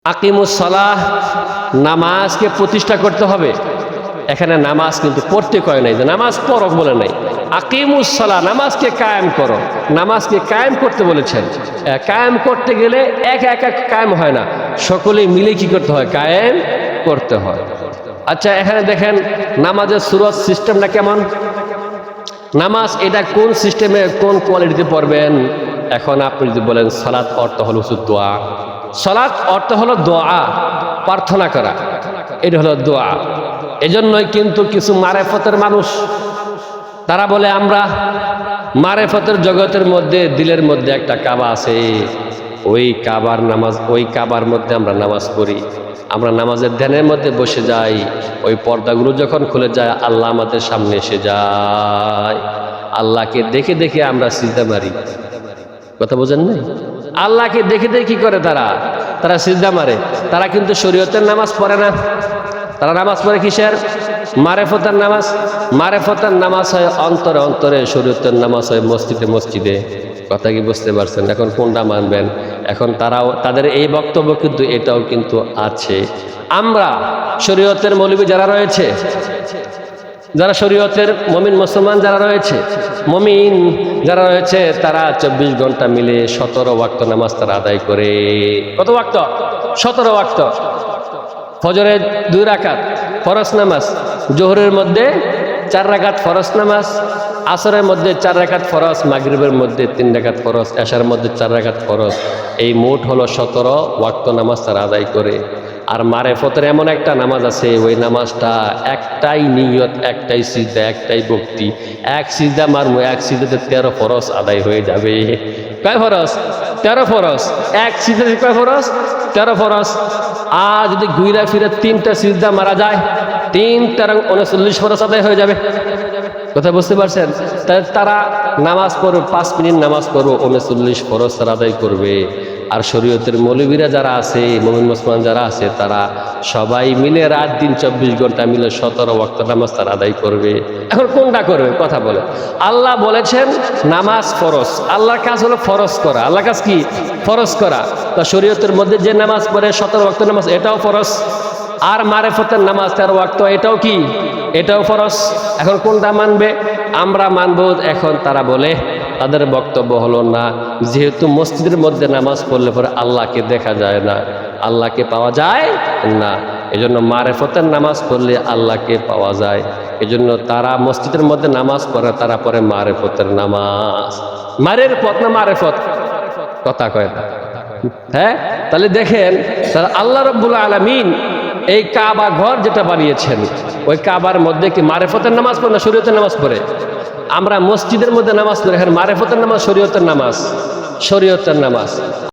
আকিমুস সালাহ, নামাজকে প্রতিষ্ঠা করতে হবে। এখানে নামাজ কিন্তু পড়তে কয় নাই, যে নামাজ পড়ো বলে নাই। আকিমুস সালাহ, নামাজকে কায়েম করো, নামাজকে কায়েম করতে বলেছেন। কায়েম করতে গেলে এক এক কায়েম হয় না, সকলেই মিলে কি করতে হয়? কায়েম করতে হয়। আচ্ছা, এখানে দেখেন নামাজের সূরত সিস্টেমটা কেমন। নামাজ এটা কোন সিস্টেমে কোন কোয়ালিটিতে পড়বেন। এখন আপনি যদি বলেন সালাত অর্থ হলো দোয়া, সালাত অর্থ হলো দোয়া, প্রার্থনা করা, এটা হলো দোয়া। এজন্যই কিন্তু কিছু মারেফতের মানুষ তারা বলে আমরা মারেফতের জগতের মধ্যে দিলের মধ্যে একটা কাবা আছে, ওই কাবার নামাজ, ওই কাবার মধ্যে আমরা নামাজ পড়ি, আমরা নামাজের ধ্যানের মধ্যে বসে যাই, ওই পর্দাগুলো যখন খুলে যায় আল্লাহ আমাদের সামনে এসে যায়, আল্লাহকে দেখে দেখে আমরা সিজদা মারি। কথা বোঝেন নাই? আল্লাহকে দেখে দেখে কি করে তারা সিজদা মারে। তারা কিন্তু শরীয়তের নামাজ পড়ে না, তারা নামাজ পড়ে কিসের? মারেফতের নামাজ। মারেফতের নামাজ হয় অন্তরে অন্তরে, শরীয়তের নামাজ হয় মসজিদে মসজিদে। কথা কি বুঝতে পারছেন? এখন কোনটা মানবেন? এখন তারাও তাদের এই বক্তব্য কিন্তু এটাও কিন্তু আছে। আমরা শরীয়তের মৌলবী যারা রয়েছে, যারা শরীয়তের মমিন মুসলমান যারা রয়েছে, মমিন যারা রয়েছে, তারা 24 ঘন্টা মিলে 17 ওয়াক্ত নামাজ তারা আদায় করে। কত ওয়াক্ত? 17 ওয়াক্ত। ফজরের 2 রাকাত ফরজ নামাজ, জোহরের মধ্যে 4 রাকাত ফরজ নামাজ, আসরের মধ্যে 4 রাকাত ফরজ, মাগরিবের মধ্যে 3 রাকাত ফরজ, এশার মধ্যে 4 রাকাত ফরজ। এই মোট হলো 17 ওয়াক্ত নামাজ তারা আদায় করে। আর মারেফতের এমন একটা নামাজ আছে, ওই নামাজটা একটাই নিয়ত, একটাই সিজদা, একটাই ভক্তি। এক সিজদা মারবো, এক সিজদাতে 13 ফরজ আদায় হয়ে যাবে। কয় ফরজ? 13 ফরজ। এক সিজদাতে কয় ফরজ? 13 ফরজ। আর যদি ঘুরা ফিরে 3টা সিজদা মারা যায়, 3 13 39 ফরজ আদায় হয়ে যাবে। কথা বুঝতে পারছেন? তাহলে তারা নামাজ পড়বে, 5 মিনিট নামাজ পড়বো, 39 ফরজ তারা আদায় করবে। আর শরীয়তের মৌলবীরা যারা আছে, মুমিন মুসলমান যারা আছে, তারা সবাই মিলে রাত দিন 24 ঘন্টা মিলে 17 ওয়াক্ত নামাজ তারা আদায় করবে। এখন কোনটা করবে? কথা বলে। আল্লাহ বলেছেন নামাজ ফরজ, আল্লাহর কাজ হলো ফরজ করা। আল্লাহর কাজ কি? ফরজ করা। তা শরীয়তের মধ্যে যে নামাজ পড়ে 17 ওয়াক্ত নামাজ, এটাও ফরজ। আর মারেফতের নামাজ 13 ওয়াক্ত, এটাও কি? এটাও ফরজ। এখন কোনটা মানবে? আমরা মানবো। এখন তারা বলে, তাদের বক্তব্য হলো না, যেহেতু মসজিদের মধ্যে নামাজ পড়লে পরে আল্লাহকে দেখা যায় না, আল্লাহকে পাওয়া যায় না, এজন্য মারেফতের নামাজ পড়লে আল্লাহকে পাওয়া যায়। এজন্য তারা মসজিদের মধ্যে নামাজ পড়ে, তারা পড়ে মারেফতের নামাজ। মারের পথ না মারেফত? কথা কয় না। হ্যাঁ, তাহলে দেখেন, তারা আল্লাহ রাব্বুল আলামিন এই কাবা ঘর যেটা বানিয়েছেন, ওই কাবার মধ্যে কি মারেফতের নামাজ পড়ে না শরীয়তের নামাজ পড়ে? আমরা মসজিদের মধ্যে নামাজ পড়ি, এখানে মারেফতের নামাজ, শরীয়তের নামাজ, শরীয়তের নামাজ।